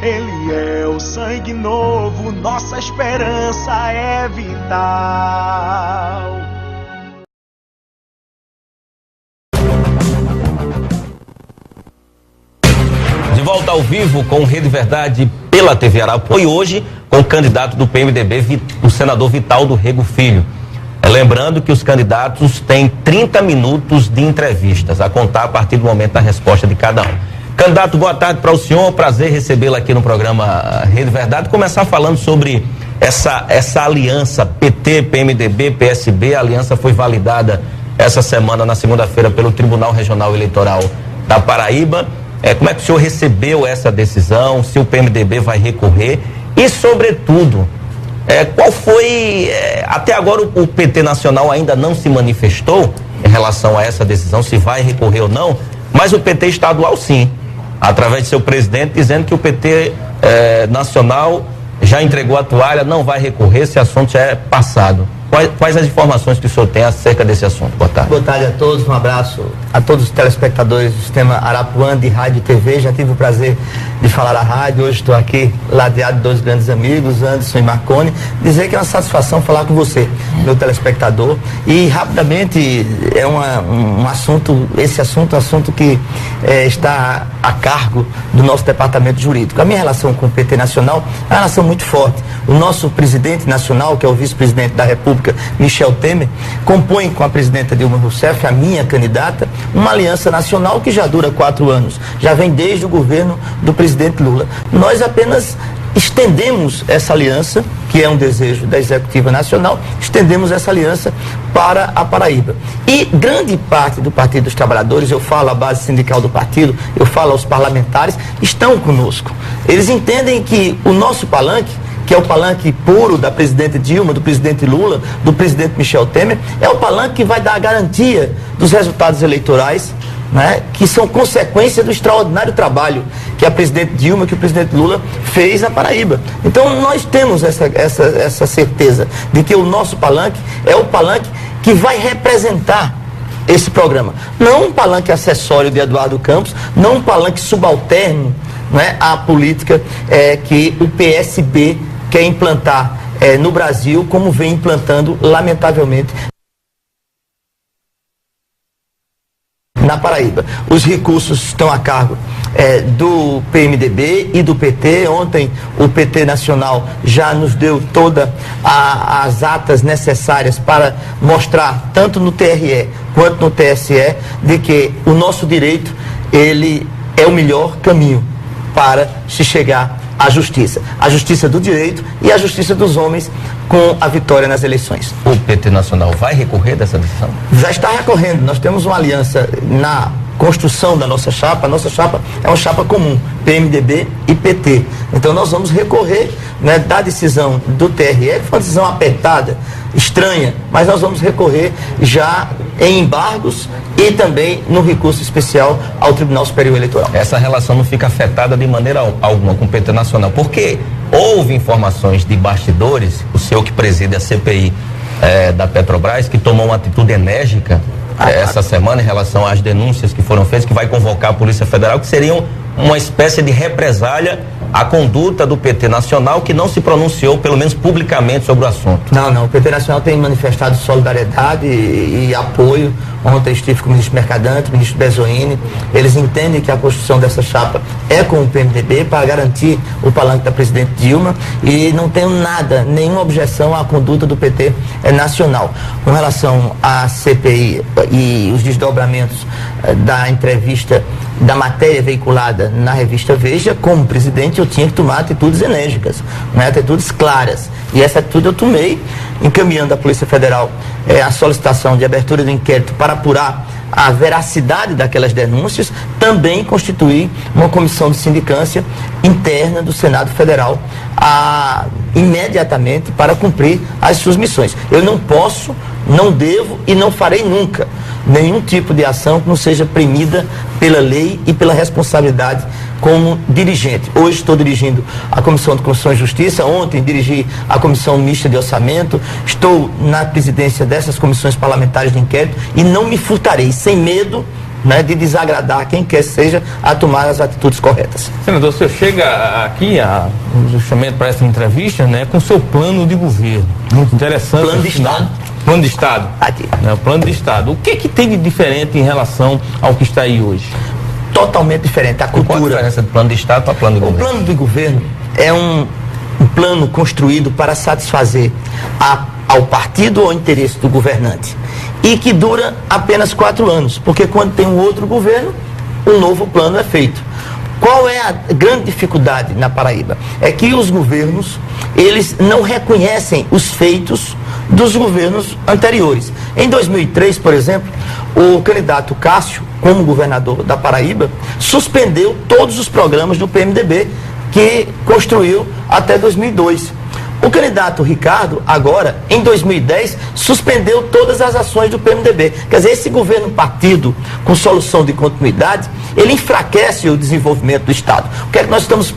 Ele é o sangue novo, nossa esperança é vital. De volta ao vivo com Rede Verdade pela TV Arapuã e hoje com o candidato do PMDB, o senador Vitaldo Rego Filho. Lembrando que os candidatos têm 30 minutos de entrevistas, a contar a partir do momento da resposta de cada um. Candidato, boa tarde para o senhor, prazer recebê-lo aqui no programa Rede Verdade. Começar falando sobre essa aliança PT, PMDB, PSB. A aliança foi validada essa semana, na segunda-feira, pelo Tribunal Regional Eleitoral da Paraíba. Como é que o senhor recebeu essa decisão, se o PMDB vai recorrer e, sobretudo, qual foi, até agora o PT Nacional ainda não se manifestou em relação a essa decisão, se vai recorrer ou não, mas o PT estadual sim, através de seu presidente, dizendo que o PT Nacional já entregou a toalha, não vai recorrer, esse assunto já é passado. Quais as informações que o senhor tem acerca desse assunto? Boa tarde. Boa tarde a todos, um abraço a todos os telespectadores do sistema Arapuã de rádio e TV. Já tive o prazer de falar à rádio, hoje estou aqui ladeado de dois grandes amigos, Anderson e Marconi, dizer que é uma satisfação falar com você, meu telespectador, e rapidamente é um assunto, esse assunto é um assunto que está a cargo do nosso departamento jurídico. A minha relação com o PT Nacional é uma relação muito forte. O nosso presidente nacional, que é o vice-presidente da República, Michel Temer, compõe com a presidenta Dilma Rousseff, a minha candidata, uma aliança nacional que já dura 4 anos, já vem desde o governo do presidente Lula. Nós apenas estendemos essa aliança, que é um desejo da Executiva Nacional, estendemos essa aliança para a Paraíba. E grande parte do Partido dos Trabalhadores, eu falo à base sindical do partido, eu falo aos parlamentares, estão conosco. Eles entendem que o nosso palanque, que é o palanque puro da presidente Dilma, do presidente Lula, do presidente Michel Temer, é o palanque que vai dar a garantia dos resultados eleitorais, né, que são consequência do extraordinário trabalho que a presidente Dilma, que o presidente Lula fez na Paraíba. Então nós temos essa certeza de que o nosso palanque é o palanque que vai representar esse programa. Não um palanque acessório de Eduardo Campos, não um palanque subalterno, né, à política que o PSB quer implantar no Brasil, como vem implantando, lamentavelmente, na Paraíba. Os recursos estão a cargo do PMDB e do PT. Ontem o PT Nacional já nos deu todas as atas necessárias para mostrar, tanto no TRE quanto no TSE, de que o nosso direito, ele é o melhor caminho para se chegar à justiça. A justiça do direito e a justiça dos homens com a vitória nas eleições. O PT Nacional vai recorrer dessa decisão? Já está recorrendo. Nós temos uma aliança na construção da nossa chapa. A nossa chapa é uma chapa comum, PMDB e PT. Então nós vamos recorrer, né, da decisão do TRE, que foi uma decisão apertada, estranha, mas nós vamos recorrer já em embargos e também no recurso especial ao Tribunal Superior Eleitoral. Essa relação não fica afetada de maneira alguma com o PT Nacional, porque houve informações de bastidores, o senhor que preside a CPI da Petrobras, que tomou uma atitude enérgica essa semana em relação às denúncias que foram feitas, que vai convocar a Polícia Federal, que seriam uma espécie de represália à conduta do PT Nacional, que não se pronunciou, pelo menos publicamente, sobre o assunto. Não, o PT Nacional tem manifestado solidariedade e apoio. Ontem estive com o ministro Mercadante, o ministro Bezoini. Eles entendem que a construção dessa chapa é com o PMDB para garantir o palanque da presidente Dilma, e não tenho nada, nenhuma objeção à conduta do PT nacional. Com relação à CPI e os desdobramentos da entrevista, da matéria veiculada na revista Veja, como presidente eu tinha que tomar atitudes enérgicas, né, atitudes claras. E essa atitude eu tomei, encaminhando à Polícia Federal a solicitação de abertura do inquérito para apurar a veracidade daquelas denúncias, também constituir uma comissão de sindicância interna do Senado Federal imediatamente para cumprir as suas missões. Eu não posso, não devo e não farei nunca nenhum tipo de ação que não seja premida pela lei e pela responsabilidade como dirigente. Hoje estou dirigindo a Comissão de Constituição e Justiça, ontem dirigi a Comissão Mista de Orçamento, estou na presidência dessas comissões parlamentares de inquérito e não me furtarei, sem medo né, de desagradar quem quer seja a tomar as atitudes corretas. Senador, o senhor chega aqui, justamente para essa entrevista, né, com o seu plano de governo. Muito interessante. Plano de Estado. Plano de Estado. Aqui. O plano de Estado. O que tem de diferente em relação ao que está aí hoje? Totalmente diferente. A cultura. Qual a diferença do plano de Estado para o plano de governo? O plano de governo é um plano construído para satisfazer ao partido ou ao interesse do governante e que dura apenas 4 anos, porque quando tem um outro governo, um novo plano é feito. Qual é a grande dificuldade na Paraíba? É que os governos, eles não reconhecem os feitos dos governos anteriores. Em 2003, por exemplo, o candidato Cássio, como governador da Paraíba, suspendeu todos os programas do PMDB que construiu até 2002. O candidato Ricardo, agora, em 2010, suspendeu todas as ações do PMDB. Quer dizer, esse governo partido, com solução de continuidade, ele enfraquece o desenvolvimento do Estado. O que é que nós estamos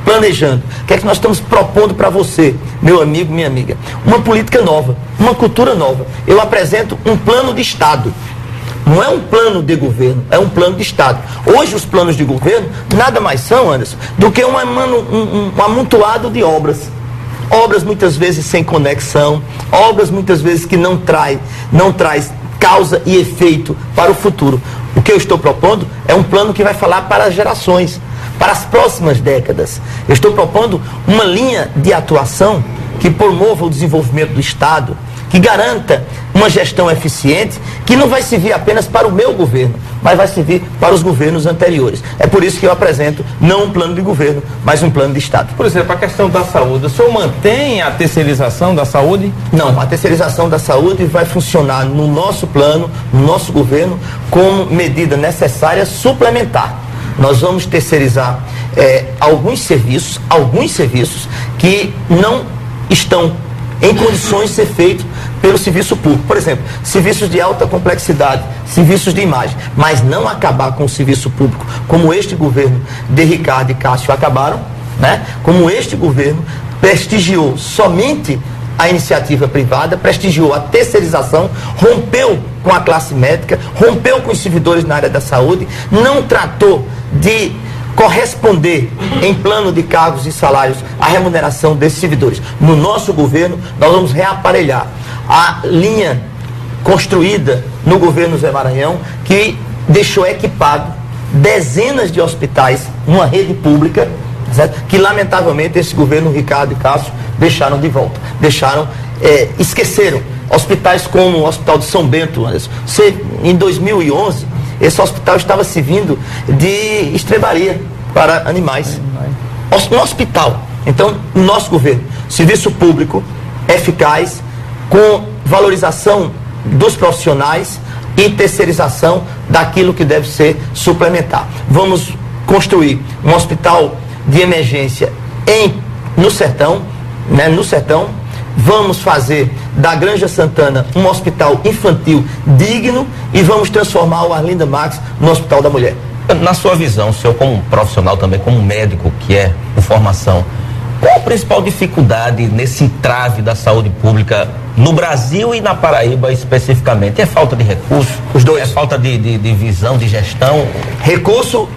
planejando? O que é que nós estamos propondo para você, meu amigo, minha amiga? Uma política nova, uma cultura nova. Eu apresento um plano de Estado. Não é um plano de governo, é um plano de Estado. Hoje os planos de governo nada mais são, Anderson, do que um amontoado de obras. Obras muitas vezes sem conexão, obras muitas vezes que não traz causa e efeito para o futuro. O que eu estou propondo é um plano que vai falar para as gerações, para as próximas décadas. Eu estou propondo uma linha de atuação que promova o desenvolvimento do Estado, que garanta uma gestão eficiente, que não vai servir apenas para o meu governo, mas vai servir para os governos anteriores. É por isso que eu apresento não um plano de governo, mas um plano de Estado. Por exemplo, a questão da saúde, o senhor mantém a terceirização da saúde? Não, a terceirização da saúde vai funcionar no nosso plano, no nosso governo, como medida necessária suplementar. Nós vamos terceirizar alguns serviços que não estão em condições de ser feito pelo serviço público. Por exemplo, serviços de alta complexidade, serviços de imagem, mas não acabar com o serviço público, como este governo de Ricardo e Cássio acabaram, né? Como este governo prestigiou somente a iniciativa privada, prestigiou a terceirização, rompeu com a classe médica, rompeu com os servidores na área da saúde, não tratou de corresponder em plano de cargos e salários à remuneração desses servidores. No nosso governo, nós vamos reaparelhar a linha construída no governo Zé Maranhão, que deixou equipado dezenas de hospitais, uma rede pública, certo? Que lamentavelmente esse governo Ricardo e Cássio deixaram de volta, esqueceram. Hospitais como o Hospital de São Bento, em 2011, esse hospital estava servindo de estrebaria para animais. Um hospital. Então, o nosso governo, serviço público, eficaz, com valorização dos profissionais e terceirização daquilo que deve ser suplementar. Vamos construir um hospital de emergência no sertão, né? No sertão. Vamos fazer da Granja Santana um hospital infantil digno e vamos transformar o Arlinda Max no Hospital da Mulher. Na sua visão, o senhor como um profissional também, como um médico que é por formação, qual a principal dificuldade nesse entrave da saúde pública no Brasil e na Paraíba especificamente? É falta de recursos? Os dois. É falta de visão, de gestão? Recurso,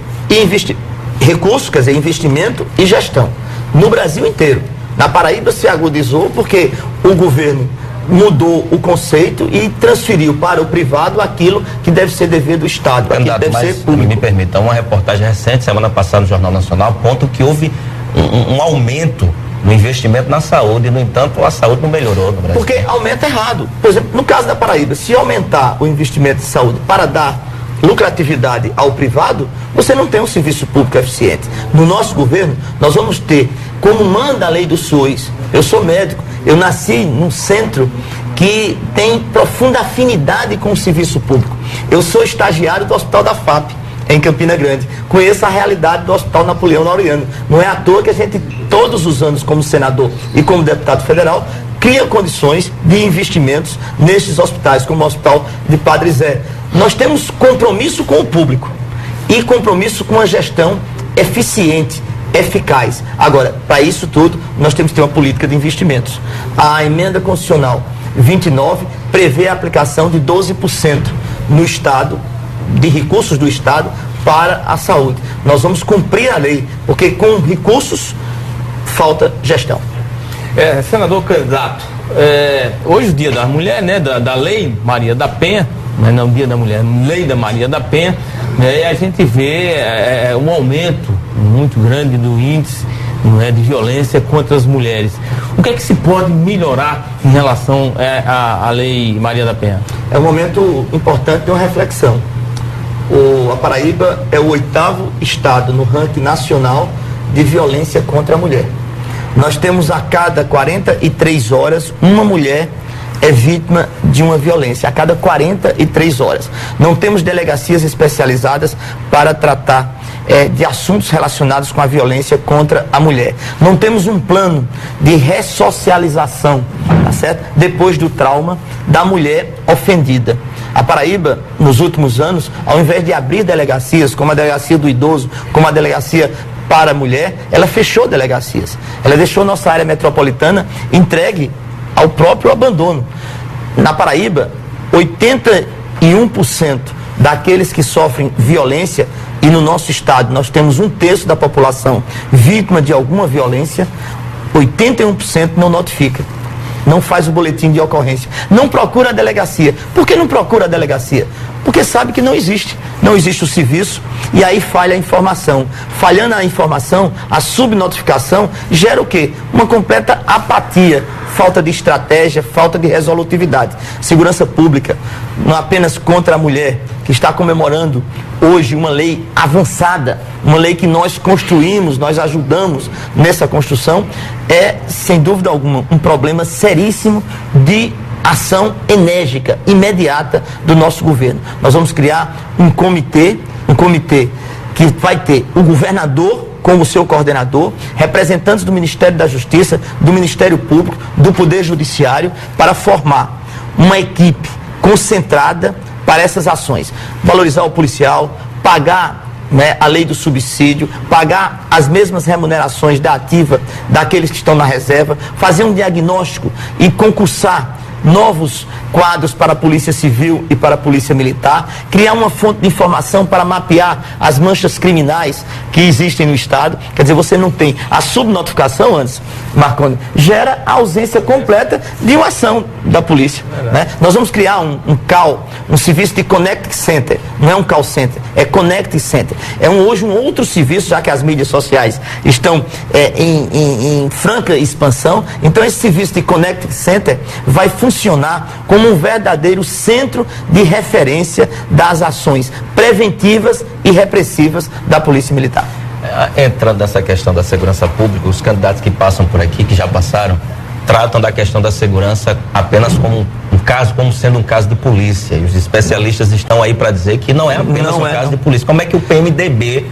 quer dizer, investimento e gestão. No Brasil inteiro. Na Paraíba se agudizou porque o governo mudou o conceito e transferiu para o privado aquilo que deve ser dever do Estado, aquilo que deve ser público. Me permita, uma reportagem recente, semana passada no Jornal Nacional, aponta que houve um aumento no investimento na saúde, no entanto a saúde não melhorou no Brasil. Porque aumenta errado. Por exemplo, no caso da Paraíba, se aumentar o investimento em saúde para dar lucratividade ao privado, você não tem um serviço público eficiente. No nosso governo, nós vamos ter, como manda a lei do SUS, eu sou médico, eu nasci num centro que tem profunda afinidade com o serviço público. Eu sou estagiário do Hospital da FAP, em Campina Grande. Conheço a realidade do Hospital Napoleão Laureano. Não é à toa que a gente, todos os anos, como senador e como deputado federal, cria condições de investimentos nesses hospitais, como o Hospital de Padre Zé. Nós temos compromisso com o público e compromisso com a gestão eficiente, eficaz. Agora, para isso tudo, nós temos que ter uma política de investimentos. A emenda constitucional 29 prevê a aplicação de 12% no Estado de recursos do Estado para a saúde. Nós vamos cumprir a lei, porque com recursos falta gestão. Senador candidato, hoje o Dia da Mulher, né, da Lei Maria da Penha, mas não Dia da Mulher, Lei da Maria da Penha, né, e a gente vê um aumento muito grande do índice, né, de violência contra as mulheres. O que é que se pode melhorar em relação à Lei Maria da Penha? É um momento importante de uma reflexão. A Paraíba é o 8º estado no ranking nacional de violência contra a mulher. Nós temos a cada 43 horas uma mulher é vítima de uma violência, a cada 43 horas. Não temos delegacias especializadas para tratar de assuntos relacionados com a violência contra a mulher. Não temos um plano de ressocialização, tá certo? Depois do trauma da mulher ofendida. A Paraíba, nos últimos anos, ao invés de abrir delegacias, como a delegacia do idoso, como a delegacia para a mulher, ela fechou delegacias. Ela deixou nossa área metropolitana entregue ao próprio abandono. Na Paraíba, 81% daqueles que sofrem violência, e no nosso estado nós temos 1/3 da população vítima de alguma violência, 81% não notifica, não faz o boletim de ocorrência, não procura a delegacia. Por que não procura a delegacia? Porque sabe que não existe o serviço, e aí falha a informação. Falhando a informação, a subnotificação gera o quê? Uma completa apatia, falta de estratégia, falta de resolutividade. Segurança pública, não apenas contra a mulher, que está comemorando hoje uma lei avançada, uma lei que nós construímos, nós ajudamos nessa construção, é, sem dúvida alguma, um problema seríssimo de ação enérgica, imediata do nosso governo. Nós vamos criar um comitê que vai ter o governador como seu coordenador, representantes do Ministério da Justiça, do Ministério Público, do Poder Judiciário, para formar uma equipe concentrada para essas ações. Valorizar o policial, pagar, né, a lei do subsídio, pagar as mesmas remunerações da ativa daqueles que estão na reserva, fazer um diagnóstico e concursar novos quadros para a Polícia Civil e para a Polícia Militar, criar uma fonte de informação para mapear as manchas criminais que existem no Estado. Quer dizer, você não tem a subnotificação antes, Marconi, gera a ausência completa de uma ação da polícia, né? Nós vamos criar um serviço de Connect Center, não é um call center, é Connect Center. É hoje um outro serviço, já que as mídias sociais estão em franca expansão. Então esse serviço de Connect Center vai funcionar como um verdadeiro centro de referência das ações preventivas e repressivas da Polícia Militar. Entrando nessa questão da segurança pública, os candidatos que passam por aqui, que já passaram, tratam da questão da segurança apenas como um caso, como sendo um caso de polícia. E os especialistas estão aí para dizer que não é apenas caso de polícia. Como é que o PMDB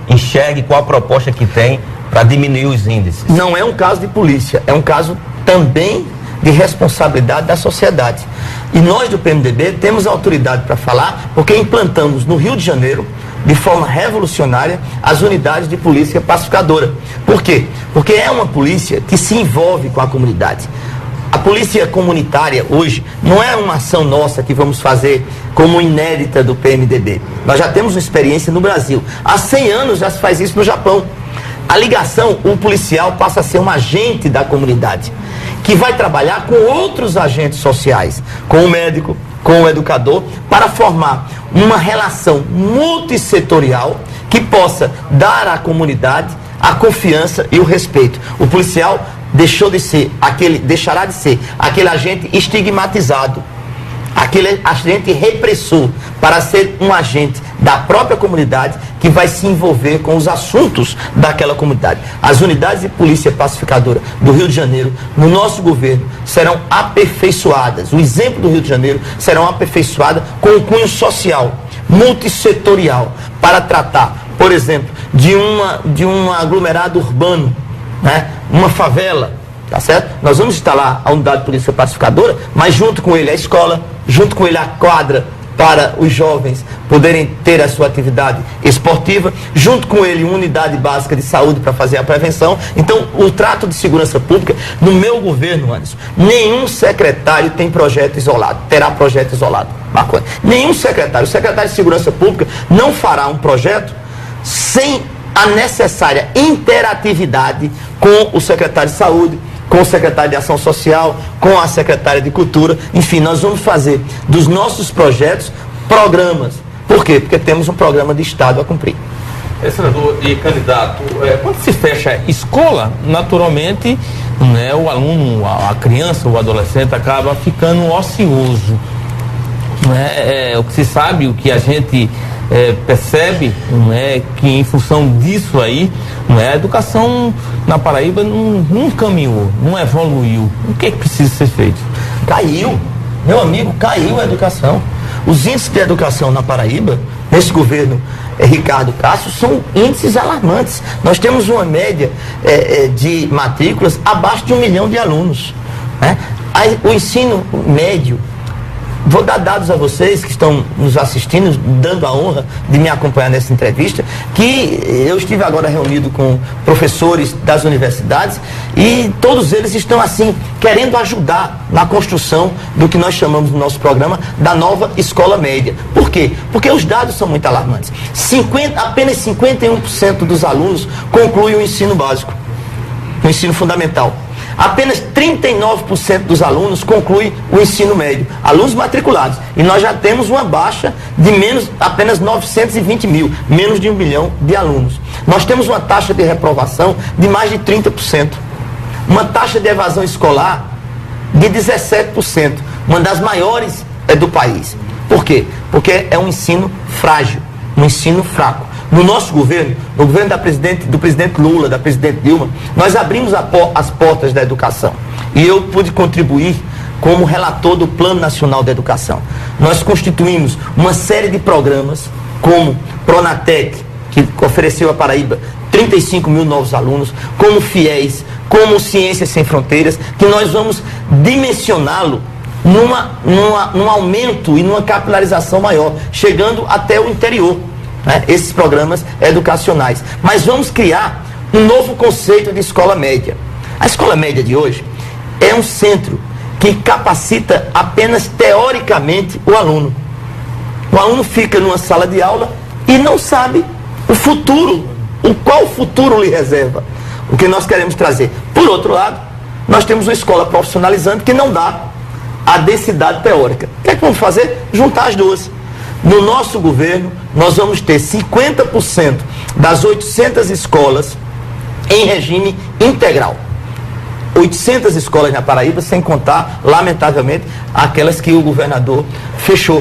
enxergue qual a proposta que tem para diminuir os índices? Não é um caso de polícia, é um caso também de responsabilidade da sociedade. E nós do PMDB temos autoridade para falar, porque implantamos no Rio de Janeiro, de forma revolucionária, as unidades de polícia pacificadora. Por quê? Porque é uma polícia que se envolve com a comunidade. A polícia comunitária hoje não é uma ação nossa que vamos fazer como inédita do PMDB. Nós já temos uma experiência no Brasil. Há 100 anos já se faz isso no Japão. A ligação, o policial passa a ser um agente da comunidade, que vai trabalhar com outros agentes sociais, com o médico, com o educador, para formar uma relação multissetorial que possa dar à comunidade a confiança e o respeito. O policial deixará de ser aquele agente estigmatizado, aquele agente repressor, para ser um agente da própria comunidade que vai se envolver com os assuntos daquela comunidade. As unidades de polícia pacificadora do Rio de Janeiro, no nosso governo, serão aperfeiçoadas. O exemplo do Rio de Janeiro serão aperfeiçoadas com um cunho social, multissetorial, para tratar, por exemplo, de um aglomerado urbano, né? Uma favela, tá certo? Nós vamos instalar a unidade de polícia pacificadora, mas junto com ele a escola, junto com ele a quadra para os jovens poderem ter a sua atividade esportiva, junto com ele uma unidade básica de saúde para fazer a prevenção. Então, o trato de segurança pública, no meu governo, Anderson, nenhum secretário tem projeto isolado, terá projeto isolado. Marconi. Nenhum secretário, o secretário de segurança pública não fará um projeto sem a necessária interatividade com o secretário de saúde, com o secretário de Ação Social, com a secretária de Cultura. Enfim, nós vamos fazer dos nossos projetos programas. Por quê? Porque temos um programa de Estado a cumprir. Senador e candidato, quando se fecha escola, naturalmente, né, o aluno, a criança, o adolescente acaba ficando ocioso. Né? O que se sabe, o que a gente percebe, né, que em função disso aí, né, a educação na Paraíba não caminhou, não evoluiu. O que é que precisa ser feito? Caiu, meu amigo, caiu a educação. Os índices de educação na Paraíba, nesse governo Ricardo Castro, são índices alarmantes. Nós temos uma média de matrículas abaixo de 1 milhão de alunos. Né? O ensino médio, vou dar dados a vocês que estão nos assistindo, dando a honra de me acompanhar nessa entrevista, que eu estive agora reunido com professores das universidades e todos eles estão assim, querendo ajudar na construção do que nós chamamos no nosso programa da nova escola média. Por quê? Porque os dados são muito alarmantes. Apenas 51% dos alunos concluem o ensino básico, o ensino fundamental. Apenas 39% dos alunos concluem o ensino médio, alunos matriculados. E nós já temos uma baixa de apenas 920 mil, menos de 1 milhão de alunos. Nós temos uma taxa de reprovação de mais de 30%. Uma taxa de evasão escolar de 17%, uma das maiores do país. Por quê? Porque é um ensino frágil, um ensino fraco. No nosso governo, no governo do presidente Lula, da presidente Dilma, nós abrimos as portas da educação. E eu pude contribuir como relator do Plano Nacional da Educação. Nós constituímos uma série de programas, como Pronatec, que ofereceu à Paraíba 35 mil novos alunos, como FIES, como Ciências Sem Fronteiras, que nós vamos dimensioná-lo num aumento e numa capilarização maior, chegando até o interior. Né, esses programas educacionais. Mas vamos criar um novo conceito de escola média. A escola média de hoje é um centro que capacita apenas teoricamente o aluno. O aluno fica numa sala de aula e não sabe o futuro, qual futuro lhe reserva. O que nós queremos trazer. Por outro lado, nós temos uma escola profissionalizante que não dá a densidade teórica. O que é que vamos fazer? Juntar as duas. No nosso governo, nós vamos ter 50% das 800 escolas em regime integral. 800 escolas na Paraíba, sem contar, lamentavelmente, aquelas que o governador fechou.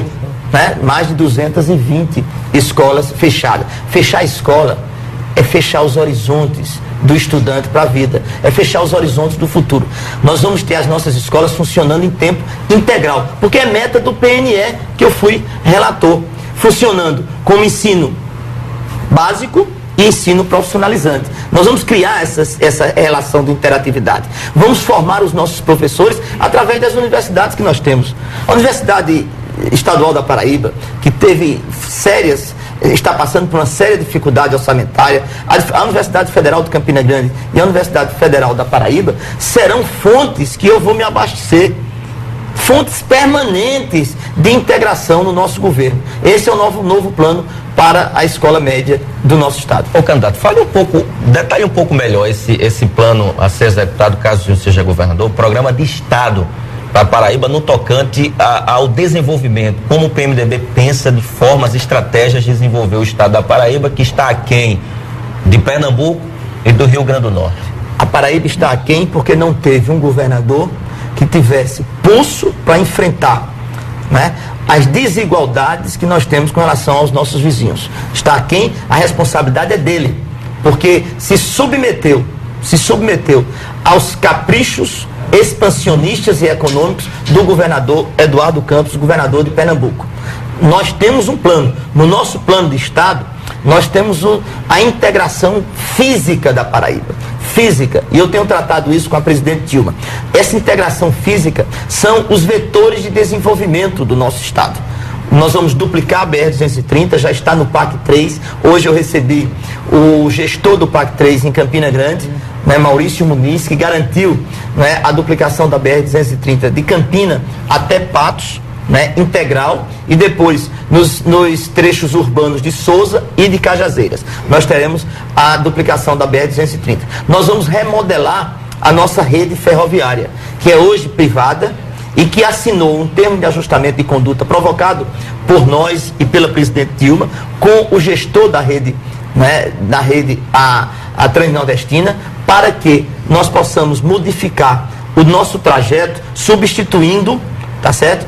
Né? Mais de 220 escolas fechadas. Fechar a escola é fechar os horizontes do estudante para a vida, é fechar os horizontes do futuro. Nós vamos ter as nossas escolas funcionando em tempo integral, porque é meta do PNE que eu fui relator, funcionando como ensino básico e ensino profissionalizante. Nós vamos criar essa relação de interatividade. Vamos formar os nossos professores através das universidades que nós temos. A Universidade Estadual da Paraíba, que está passando por uma séria dificuldade orçamentária, a Universidade Federal de Campina Grande e a Universidade Federal da Paraíba serão fontes que eu vou me abastecer, fontes permanentes de integração no nosso governo. Esse é o novo plano para a escola média do nosso estado. Ô candidato, detalhe um pouco melhor esse plano a ser executado caso o senhor seja governador, o programa de Estado para a Paraíba no tocante ao desenvolvimento. Como o PMDB pensa de formas, estratégias de desenvolver o estado da Paraíba, que está aquém de Pernambuco e do Rio Grande do Norte? A Paraíba está aquém porque não teve um governador que tivesse pulso para enfrentar, né, as desigualdades que nós temos com relação aos nossos vizinhos. Está aquém, a responsabilidade é dele, porque se submeteu aos caprichos expansionistas e econômicos do governador Eduardo Campos, governador de Pernambuco. Nós temos um plano. No nosso plano de Estado, nós temos a integração física da Paraíba. Física. E eu tenho tratado isso com a presidente Dilma. Essa integração física são os vetores de desenvolvimento do nosso Estado. Nós vamos duplicar a BR-230, já está no PAC 3. Hoje eu recebi o gestor do PAC 3 em Campina Grande, né, Maurício Muniz, que garantiu, né, a duplicação da BR-230 de Campina até Patos, né, integral, e depois nos trechos urbanos de Souza e de Cajazeiras. Nós teremos a duplicação da BR-230. Nós vamos remodelar a nossa rede ferroviária, que é hoje privada, e que assinou um termo de ajustamento de conduta provocado por nós e pela presidente Dilma, com o gestor da rede, né, a Transnordestina, para que nós possamos modificar o nosso trajeto, substituindo, tá certo,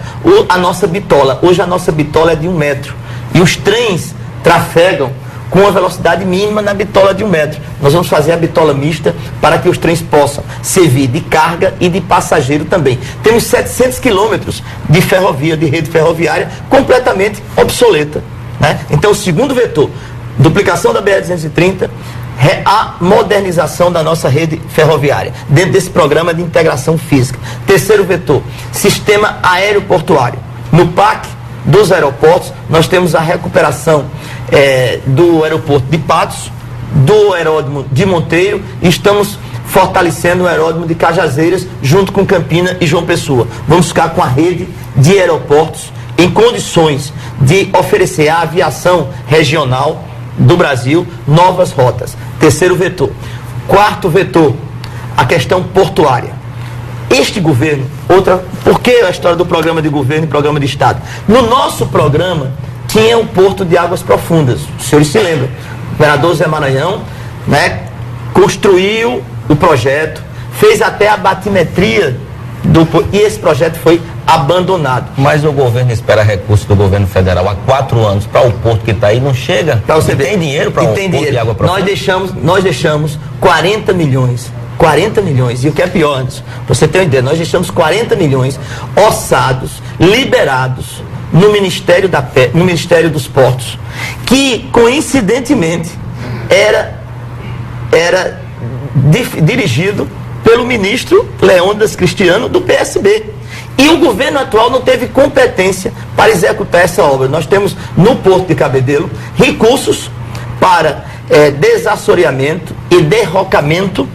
a nossa bitola. Hoje a nossa bitola é de 1 metro, e os trens trafegam com a velocidade mínima na bitola de 1 metro. Nós vamos fazer a bitola mista para que os trens possam servir de carga e de passageiro também. Temos 700 quilômetros de ferrovia, de rede ferroviária, completamente obsoleta, né? Então, o segundo vetor, duplicação da BR-230, a modernização da nossa rede ferroviária, dentro desse programa de integração física. Terceiro vetor, sistema aeroportuário. No PAC dos aeroportos, nós temos a recuperação do aeroporto de Patos, do aeródromo de Monteiro, e estamos fortalecendo o aeródromo de Cajazeiras, junto com Campina e João Pessoa. Vamos ficar com a rede de aeroportos em condições de oferecer à aviação regional do Brasil novas rotas. Terceiro vetor. Quarto vetor, a questão portuária. Este governo, por que a história do programa de governo e programa de Estado? No nosso programa tinha um porto de águas profundas, os senhores se lembram. O governador Zé Maranhão, né, construiu o projeto, fez até a batimetria e esse projeto foi abandonado. Mas o governo espera recursos do governo federal há 4 anos para o porto que está aí, não chega? Para você ver. Tem dinheiro para um porto de água profunda? Nós deixamos 40 milhões, e o que é pior, Anderson, para você ter uma ideia, nós deixamos 40 milhões orçados, liberados no Ministério dos Portos, que coincidentemente era dirigido pelo ministro Leônidas Cristiano, do PSB. E o governo atual não teve competência para executar essa obra. Nós temos no Porto de Cabedelo recursos para desassoreamento e derrocamento,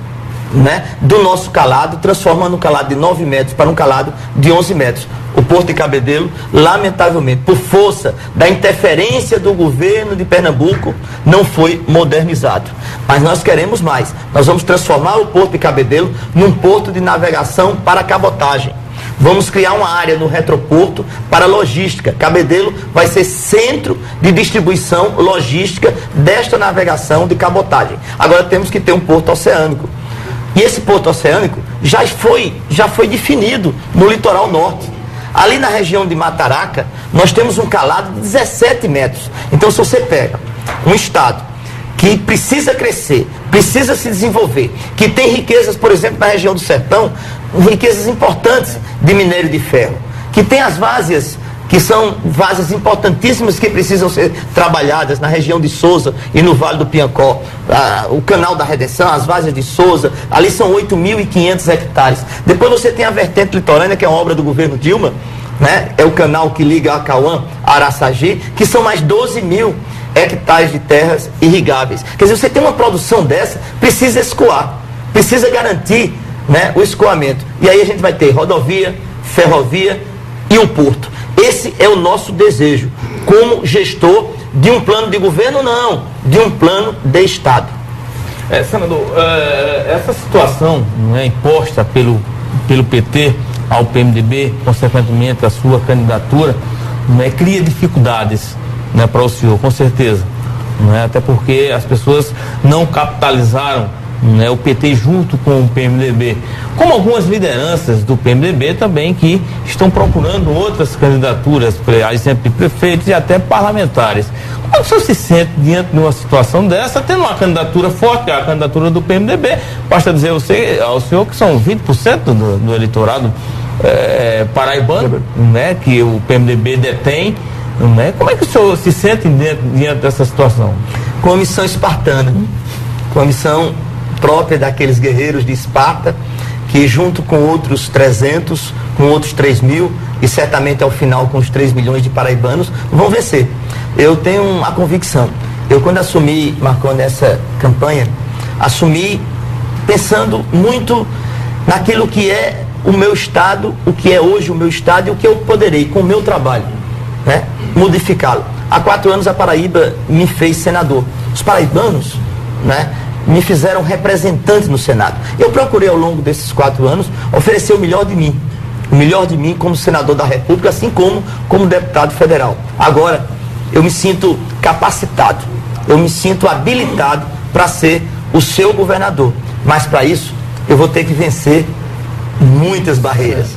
né, do nosso calado, transformando um calado de 9 metros para um calado de 11 metros. O Porto de Cabedelo, lamentavelmente, por força da interferência do governo de Pernambuco, não foi modernizado. Mas nós queremos mais. Nós vamos transformar o Porto de Cabedelo num porto de navegação para cabotagem. Vamos criar uma área no retroporto para logística. Cabedelo vai ser centro de distribuição logística desta navegação de cabotagem. Agora temos que ter um porto oceânico. E esse porto oceânico já foi definido no litoral norte. Ali na região de Mataraca, nós temos um calado de 17 metros. Então, se você pega um estado que precisa crescer, precisa se desenvolver, que tem riquezas, por exemplo, na região do Sertão, riquezas importantes de minério de ferro, que tem as várzeas, que são várzeas importantíssimas que precisam ser trabalhadas na região de Souza e no Vale do Piancó, o Canal da Redenção, as várzeas de Souza, ali são 8.500 hectares. Depois você tem a vertente litorânea, que é uma obra do governo Dilma, né? É o canal que liga Acauã a Araçagi, que são mais 12.000 hectares de terras irrigáveis. Quer dizer, você tem uma produção dessa, precisa escoar, precisa garantir, né, o escoamento. E aí a gente vai ter rodovia, ferrovia e o porto. Esse é o nosso desejo, como gestor de um plano de governo, não, de um plano de Estado. Senador, essa situação, não é, imposta pelo PT ao PMDB, consequentemente a sua candidatura, não é, cria dificuldades, né, para o senhor, com certeza. Não é, até porque as pessoas não capitalizaram, né, o PT junto com o PMDB, como algumas lideranças do PMDB também que estão procurando outras candidaturas, a exemplo de prefeitos e até parlamentares. Como é que o senhor se sente diante de uma situação dessa, tendo uma candidatura forte, que é a candidatura do PMDB? Basta dizer ao senhor que são 20% do eleitorado paraibano, né, que o PMDB detém, né? Como é que o senhor se sente diante dessa situação? Com a missão espartana, com a missão própria daqueles guerreiros de Esparta, que junto com outros 300 com outros 3 mil, e certamente ao final com os 3 milhões de paraibanos, vão vencer. Eu tenho a convicção. Eu, quando assumi, Marconi, essa campanha, assumi pensando muito naquilo que é o meu estado, o que é hoje o meu estado e o que eu poderei, com o meu trabalho, né, modificá-lo. Há 4 anos a Paraíba me fez senador. Os paraibanos, né, me fizeram representante no Senado. Eu procurei ao longo desses 4 anos oferecer o melhor de mim como senador da República, assim como deputado federal. Agora, eu me sinto capacitado, eu me sinto habilitado para ser o seu governador. Mas para isso, eu vou ter que vencer muitas barreiras.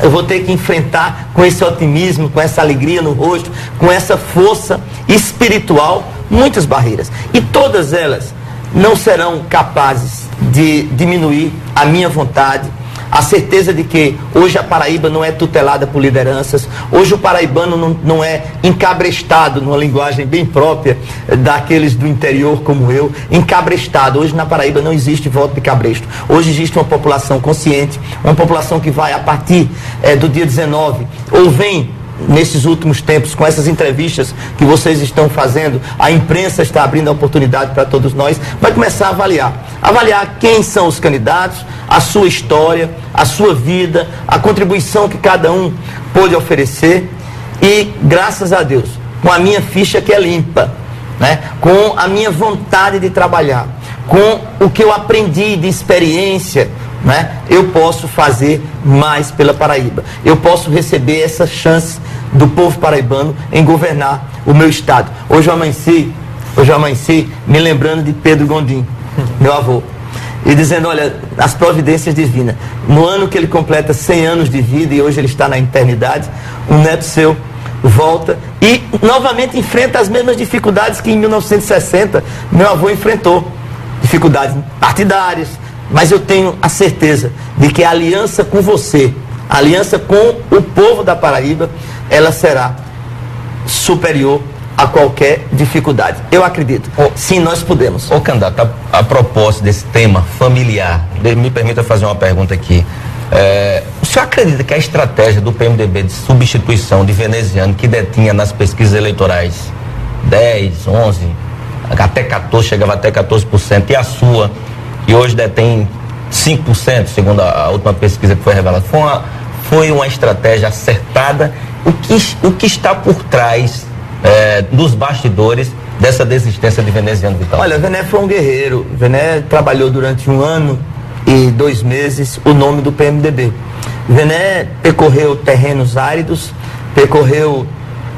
Eu vou ter que enfrentar com esse otimismo, com essa alegria no rosto, com essa força espiritual, muitas barreiras. E todas elas não serão capazes de diminuir a minha vontade, a certeza de que hoje a Paraíba não é tutelada por lideranças, hoje o paraibano não é encabrestado, numa linguagem bem própria daqueles do interior como eu, encabrestado. Hoje na Paraíba não existe voto de cabresto. Hoje existe uma população consciente, uma população que vai a partir do dia 19, ou vem nesses últimos tempos, com essas entrevistas que vocês estão fazendo, a imprensa está abrindo a oportunidade para todos nós, vai começar a avaliar quem são os candidatos, a sua história, a sua vida, a contribuição que cada um pôde oferecer, e graças a Deus, com a minha ficha que é limpa, né, com a minha vontade de trabalhar, com o que eu aprendi de experiência, né, eu posso fazer mais pela Paraíba. Eu posso receber essa chance do povo paraibano em governar o meu estado. Hoje eu amanheci me lembrando de Pedro Gondim, meu avô, e dizendo: olha, as providências divinas, no ano que ele completa 100 anos de vida, e hoje ele está na eternidade, um neto seu volta e novamente enfrenta as mesmas dificuldades que em 1960 meu avô enfrentou, dificuldades partidárias. Mas eu tenho a certeza de que a aliança com você, a aliança com o povo da Paraíba, ela será superior a qualquer dificuldade. Eu acredito. Sim, nós podemos. Ô, candidato, a propósito desse tema familiar, me permita fazer uma pergunta aqui. O senhor acredita que a estratégia do PMDB de substituição de veneziano, que detinha nas pesquisas eleitorais 10, 11, até 14, chegava até 14%, e a sua, que hoje detém 5%, segundo a última pesquisa que foi revelada, foi uma estratégia acertada? O que está por trás dos bastidores dessa desistência de veneziano Vital? Olha, Vené foi um guerreiro. Vené trabalhou durante 1 ano e 2 meses o nome do PMDB. Vené percorreu terrenos áridos, percorreu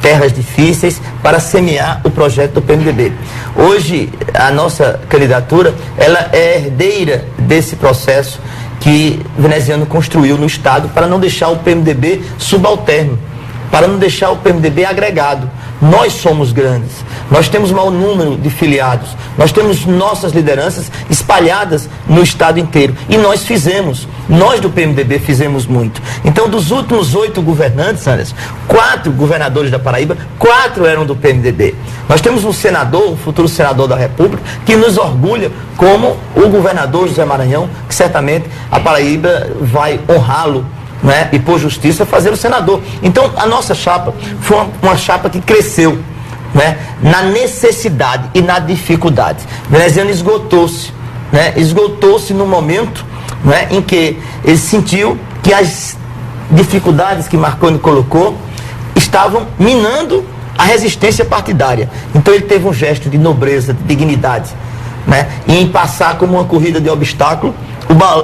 terras difíceis para semear o projeto do PMDB. Hoje, a nossa candidatura, ela é herdeira desse processo que veneziano construiu no estado para não deixar o PMDB subalterno, para não deixar o PMDB agregado. Nós somos grandes, nós temos maior número de filiados, nós temos nossas lideranças espalhadas no estado inteiro, e nós do PMDB fizemos muito. Então, dos últimos 8 governantes, Anderson, 4 governadores da Paraíba, 4 eram do PMDB. Nós temos um senador, um futuro senador da República, que nos orgulha como o governador José Maranhão, que certamente a Paraíba vai honrá-lo, né, e por justiça fazer o senador. Então a nossa chapa foi uma chapa que cresceu, né, na necessidade e na dificuldade. Veneziano esgotou-se, né, no momento, né, em que ele sentiu que as dificuldades que Marconi colocou estavam minando a resistência partidária. Então ele teve um gesto de nobreza, de dignidade, né, e em passar como uma corrida de obstáculo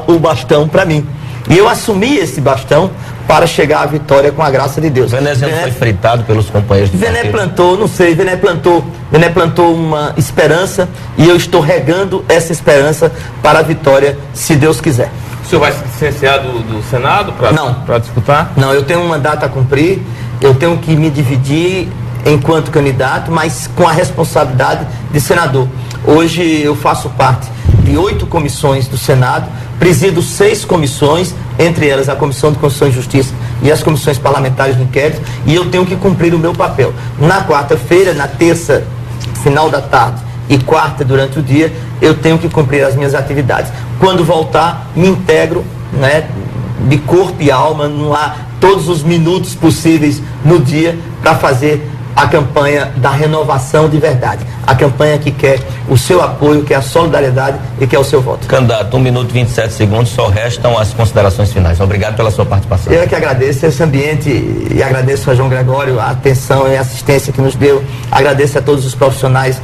o bastão para mim. E eu assumi esse bastão para chegar à vitória com a graça de Deus. Veneziano foi fritado pelos companheiros do Vené plantou, não sei, Vené plantou uma esperança, e eu estou regando essa esperança para a vitória, se Deus quiser. O senhor vai se licenciar do Senado para disputar? Não, eu tenho um mandato a cumprir, eu tenho que me dividir enquanto candidato, mas com a responsabilidade de senador. Hoje eu faço parte de 8 comissões do Senado, presido 6 comissões, entre elas a Comissão de Constituição e Justiça e as comissões parlamentares do inquérito, e eu tenho que cumprir o meu papel. Na quarta-feira, na terça, final da tarde, e quarta durante o dia, eu tenho que cumprir as minhas atividades. Quando voltar, me integro, né, de corpo e alma, não há todos os minutos possíveis no dia para fazer a campanha da renovação de verdade. A campanha que quer o seu apoio, que é a solidariedade e que é o seu voto. Candidato, 1 minuto e 27 segundos, só restam as considerações finais. Obrigado pela sua participação. Eu é que agradeço esse ambiente e agradeço a João Gregório a atenção e a assistência que nos deu. Agradeço a todos os profissionais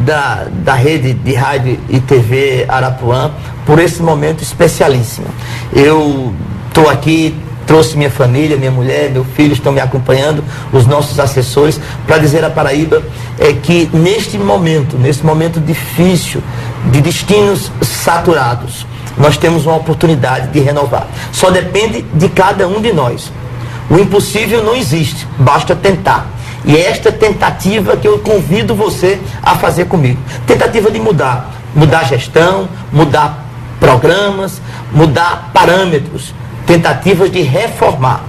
da rede de rádio e TV Arapuã por esse momento especialíssimo. Eu estou aqui, trouxe minha família, minha mulher, meu filho, estão me acompanhando, os nossos assessores, para dizer à Paraíba que neste momento difícil, de destinos saturados, nós temos uma oportunidade de renovar. Só depende de cada um de nós. O impossível não existe, basta tentar. E é esta tentativa que eu convido você a fazer comigo. Tentativa de mudar a gestão, mudar programas, mudar parâmetros. Tentativas de reformar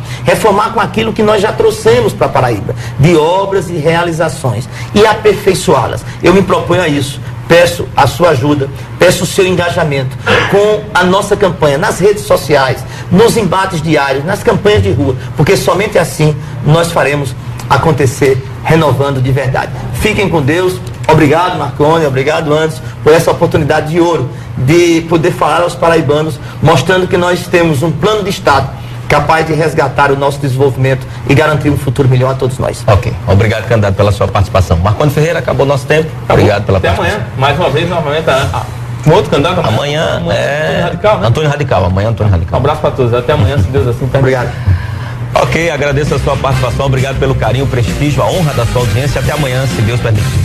com aquilo que nós já trouxemos para a Paraíba, de obras e realizações, e aperfeiçoá-las. Eu me proponho a isso. Peço a sua ajuda, peço o seu engajamento com a nossa campanha nas redes sociais, nos embates diários, nas campanhas de rua, porque somente assim nós faremos acontecer, renovando de verdade. Fiquem com Deus. Obrigado, Marconi, obrigado, Anderson, por essa oportunidade de ouro de poder falar aos paraibanos, mostrando que nós temos um plano de Estado capaz de resgatar o nosso desenvolvimento e garantir um futuro melhor a todos nós. Ok. Obrigado, candidato, pela sua participação. Marconi Ferreira, acabou o nosso tempo. Obrigado pela participação. Até amanhã, mais uma vez, novamente, um outro candidato. Amanhã é Antônio Radical, né? Antônio Radical. Amanhã Antônio Radical. Um abraço para todos. Até amanhã, se Deus assim permitir. Obrigado. Ok, agradeço a sua participação. Obrigado pelo carinho, o prestígio, a honra da sua audiência. Até amanhã, se Deus permitir.